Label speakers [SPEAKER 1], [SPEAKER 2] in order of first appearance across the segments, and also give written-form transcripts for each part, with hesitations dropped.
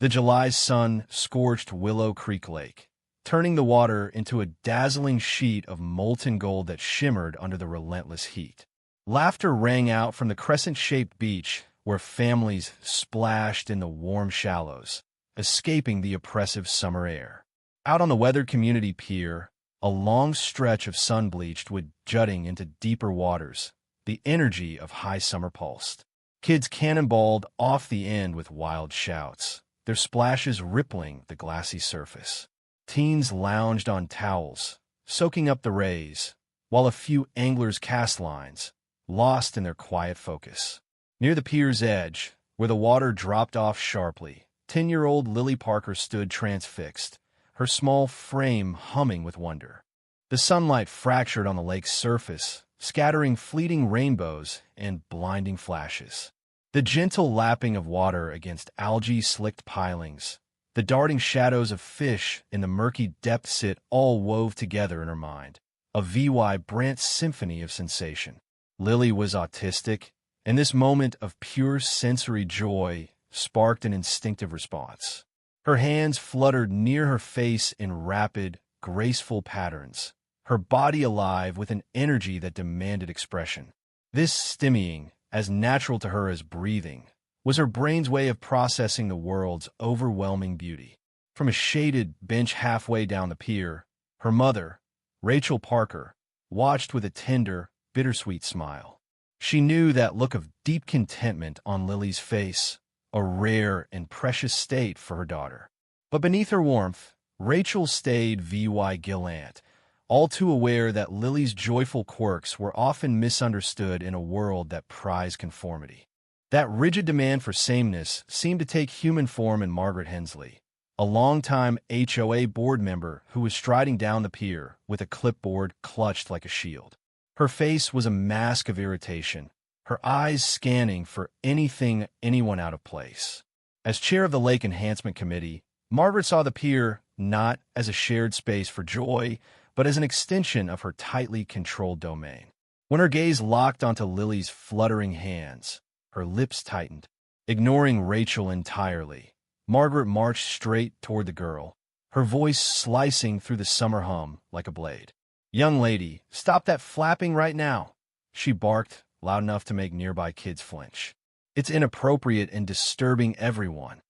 [SPEAKER 1] The July sun scorched Willow Creek Lake, turning the water into a dazzling sheet of molten gold that shimmered under the relentless heat. Laughter rang out from the crescent-shaped beach where families splashed in the warm shallows, escaping the oppressive summer air. Out on the weathered community pier, a long stretch of sun-bleached wood jutting into deeper waters, the energy of high summer pulsed. Kids cannonballed off the end with wild shouts, their splashes rippling the glassy surface. Teens lounged on towels, soaking up the rays, while a few anglers cast lines, lost in their quiet focus. Near the pier's edge, where the water dropped off sharply, 10-year-old Lily Parker stood transfixed, her small frame humming with wonder. The sunlight fractured on the lake's surface, scattering fleeting rainbows and blinding flashes. The gentle lapping of water against algae-slicked pilings, the darting shadows of fish in the murky depths, it all wove together in her mind, a V.Y. Brandt symphony of sensation. Lily was autistic, and this moment of pure sensory joy sparked an instinctive response. Her hands fluttered near her face in rapid, graceful patterns, her body alive with an energy that demanded expression. This stimming, as natural to her as breathing, was her brain's way of processing the world's overwhelming beauty. From a shaded bench halfway down the pier, her mother, Rachel Parker, watched with a tender, bittersweet smile. She knew that look of deep contentment on Lily's face, a rare and precious state for her daughter. But beneath her warmth, Rachel stayed V.Y. gallant, all too aware that Lily's joyful quirks were often misunderstood in a world that prized conformity. That rigid demand for sameness seemed to take human form in Margaret Hensley, a longtime HOA board member who was striding down the pier with a clipboard clutched like a shield. Her face was a mask of irritation, her eyes scanning for anyone out of place. As chair of the Lake Enhancement Committee, Margaret saw the pier not as a shared space for joy, but as an extension of her tightly controlled domain. When her gaze locked onto Lily's fluttering hands, her lips tightened. Ignoring Rachel entirely, Margaret marched straight toward the girl, her voice slicing through the summer hum like a blade. "Young lady, stop that flapping right now," she barked, loud enough to make nearby kids flinch. "It's inappropriate and disturbing everyone."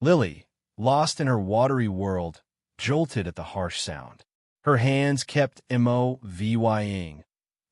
[SPEAKER 1] Lily, lost in her watery world, jolted at the harsh sound. Her hands kept MOVYing,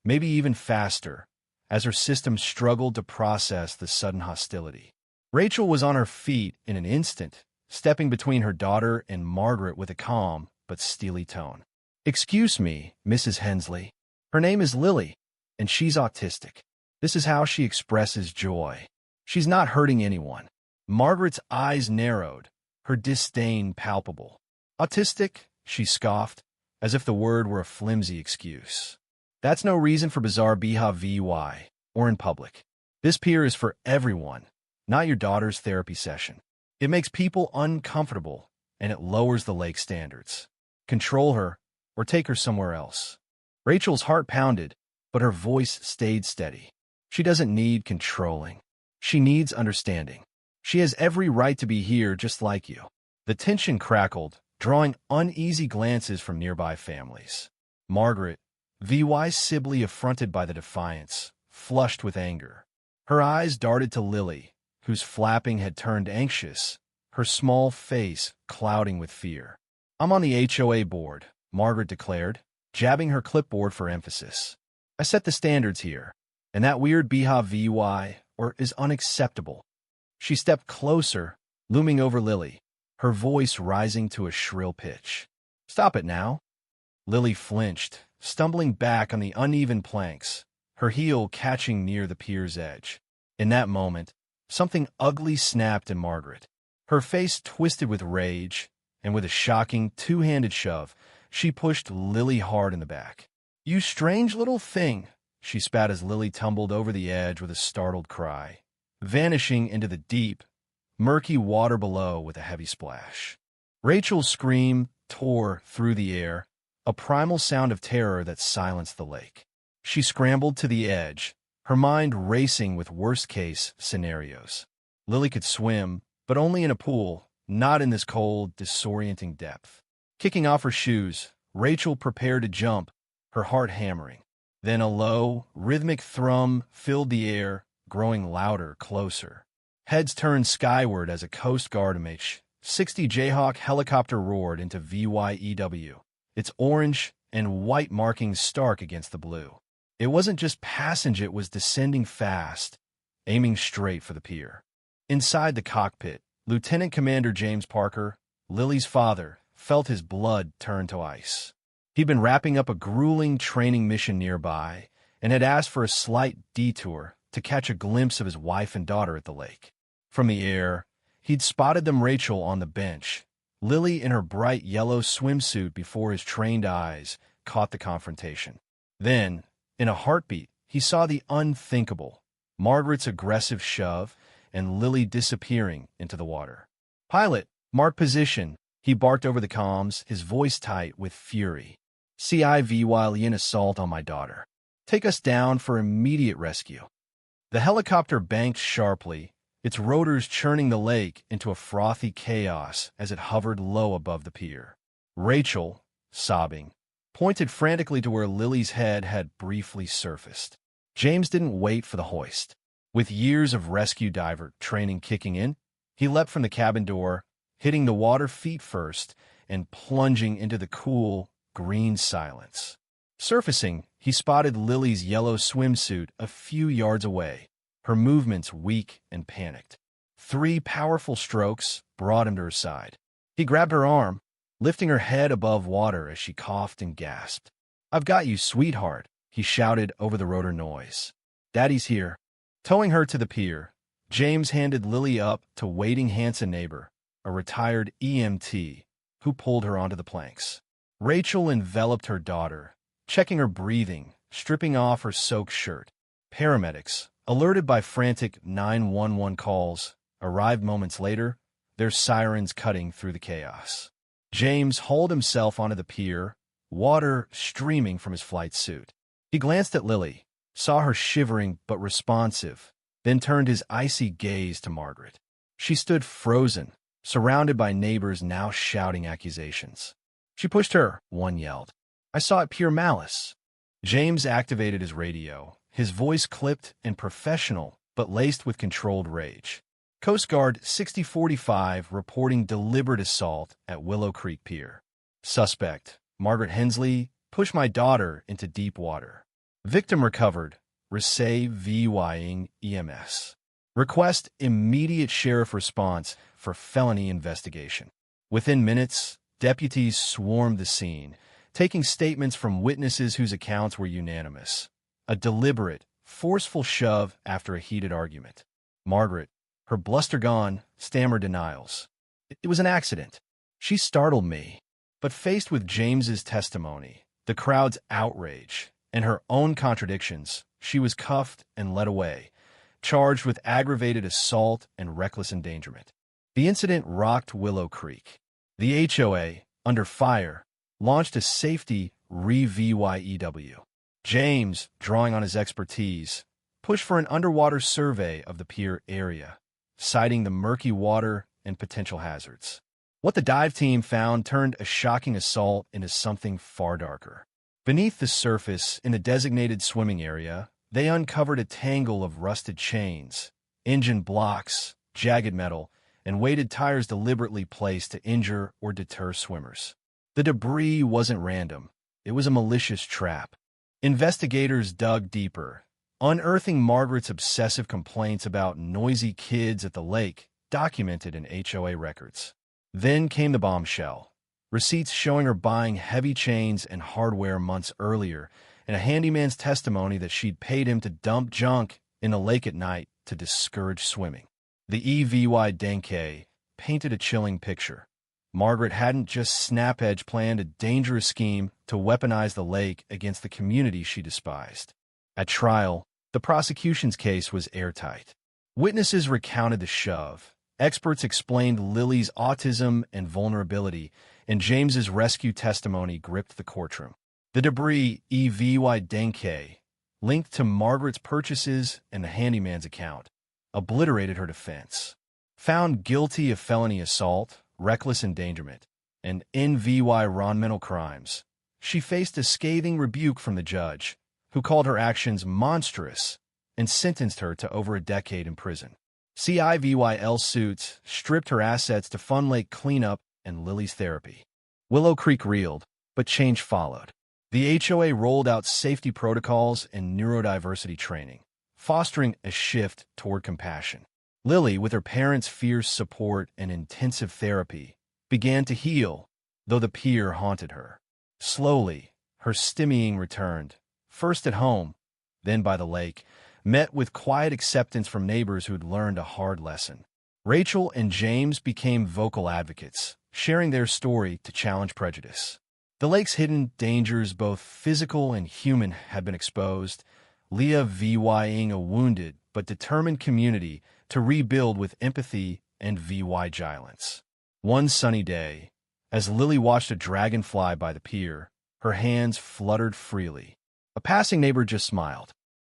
[SPEAKER 1] maybe even faster, as her system struggled to process the sudden hostility. Rachel was on her feet in an instant, stepping between her daughter and Margaret with a calm but steely tone. "Excuse me, Mrs. Hensley. Her name is Lily, and she's autistic. This is how she expresses joy. She's not hurting anyone." Margaret's eyes narrowed, her disdain palpable. "Autistic?" she scoffed, as if the word were a flimsy excuse. "That's no reason for bizarre behavior or in public. This pier is for everyone, not your daughter's therapy session. It makes people uncomfortable, and it lowers the lake standards. Control her, or take her somewhere else." Rachel's heart pounded, but her voice stayed steady. "She doesn't need controlling. She needs understanding. She has every right to be here just like you." The tension crackled, drawing uneasy glances from nearby families. Margaret, V.Y. Sibley affronted by the defiance, flushed with anger. Her eyes darted to Lily, whose flapping had turned anxious, her small face clouding with fear. "I'm on the HOA board," Margaret declared, jabbing her clipboard for emphasis. "I set the standards here, and that weird behavior is unacceptable." She stepped closer, looming over Lily, her voice rising to a shrill pitch. "Stop it now." Lily flinched, stumbling back on the uneven planks, her heel catching near the pier's edge. In that moment, something ugly snapped in Margaret. Her face twisted with rage, and with a shocking two-handed shove, she pushed Lily hard in the back. "You strange little thing," she spat as Lily tumbled over the edge with a startled cry, vanishing into the deep, murky water below with a heavy splash. Rachel's scream tore through the air, a primal sound of terror that silenced the lake. She scrambled to the edge, her mind racing with worst-case scenarios. Lily could swim, but only in a pool, not in this cold, disorienting depth. Kicking off her shoes, Rachel prepared to jump, her heart hammering. Then a low, rhythmic thrum filled the air, growing louder, closer. Heads turned skyward as a Coast Guard MH-60 Jayhawk helicopter roared into VYEW, its orange and white markings stark against the blue. It wasn't just passage, it was descending fast, aiming straight for the pier. Inside the cockpit, Lieutenant Commander James Parker, Lily's father, felt his blood turn to ice. He'd been wrapping up a grueling training mission nearby and had asked for a slight detour to catch a glimpse of his wife and daughter at the lake. From the air, he'd spotted them, Rachel on the bench, Lily in her bright yellow swimsuit, before his trained eyes caught the confrontation. Then, in a heartbeat, he saw the unthinkable, Margaret's aggressive shove and Lily disappearing into the water. "Pilot, mark position," he barked over the comms, his voice tight with fury. "CIVY in assault on my daughter. Take us down for immediate rescue." The helicopter banked sharply, its rotors churning the lake into a frothy chaos as it hovered low above the pier. Rachel, sobbing, pointed frantically to where Lily's head had briefly surfaced. James didn't wait for the hoist. With years of rescue diver training kicking in, he leapt from the cabin door, hitting the water feet first and plunging into the cool, green silence. Surfacing, he spotted Lily's yellow swimsuit a few yards away, her movements weak and panicked. 3 powerful strokes brought him to her side. He grabbed her arm, lifting her head above water as she coughed and gasped. "I've got you, sweetheart," he shouted over the rotor noise. "Daddy's here." Towing her to the pier, James handed Lily up to waiting Hanson neighbor, a retired EMT, who pulled her onto the planks. Rachel enveloped her daughter, checking her breathing, stripping off her soaked shirt. Paramedics, alerted by frantic 911 calls, arrived moments later, their sirens cutting through the chaos. James hauled himself onto the pier, water streaming from his flight suit. He glanced at Lily, saw her shivering but responsive, then turned his icy gaze to Margaret. She stood frozen, surrounded by neighbors now shouting accusations. "She pushed her," one yelled. "I saw it, pure malice." James activated his radio, his voice clipped and professional, but laced with controlled rage. "Coast Guard 6045 reporting deliberate assault at Willow Creek Pier. Suspect, Margaret Hensley, pushed my daughter into deep water. Victim recovered, receiving EMS. Request immediate sheriff response for felony investigation." Within minutes, deputies swarmed the scene, taking statements from witnesses whose accounts were unanimous. A deliberate, forceful shove after a heated argument. Margaret, her bluster gone, stammered denials. "It was an accident. She startled me." But faced with James's testimony, the crowd's outrage, and her own contradictions, she was cuffed and led away, charged with aggravated assault and reckless endangerment. The incident rocked Willow Creek. The HOA, under fire, launched a safety re-VYEW. James, drawing on his expertise, pushed for an underwater survey of the pier area, citing the murky water and potential hazards. What the dive team found turned a shocking assault into something far darker. Beneath the surface, in the designated swimming area, they uncovered a tangle of rusted chains, engine blocks, jagged metal, and weighted tires deliberately placed to injure or deter swimmers. The debris wasn't random. It was a malicious trap. Investigators dug deeper, unearthing Margaret's obsessive complaints about noisy kids at the lake, documented in HOA records. Then came the bombshell. Receipts showing her buying heavy chains and hardware months earlier, and a handyman's testimony that she'd paid him to dump junk in the lake at night to discourage swimming. The EVY Denke painted a chilling picture. Margaret hadn't just snap-edge planned a dangerous scheme to weaponize the lake against the community she despised. At trial, the prosecution's case was airtight. Witnesses recounted the shove. Experts explained Lily's autism and vulnerability, and James's rescue testimony gripped the courtroom. The debris EVY Denke, linked to Margaret's purchases and the handyman's account, obliterated her defense. Found guilty of felony assault, reckless endangerment, and environmental crimes, she faced a scathing rebuke from the judge, who called her actions monstrous and sentenced her to over a decade in prison. CIVYL suits stripped her assets to fund lake cleanup and Lily's therapy. Willow Creek reeled, but change followed. The HOA rolled out safety protocols and neurodiversity training, fostering a shift toward compassion. Lily, with her parents' fierce support and intensive therapy, began to heal, though the pier haunted her. Slowly, her stimming returned, first at home, then by the lake, met with quiet acceptance from neighbors who'd learned a hard lesson. Rachel and James became vocal advocates, sharing their story to challenge prejudice. The lake's hidden dangers, both physical and human, had been exposed, Leah VYing a wounded but determined community to rebuild with empathy and vigilance. One sunny day, as Lily watched a dragon fly by the pier, her hands fluttered freely. A passing neighbor just smiled.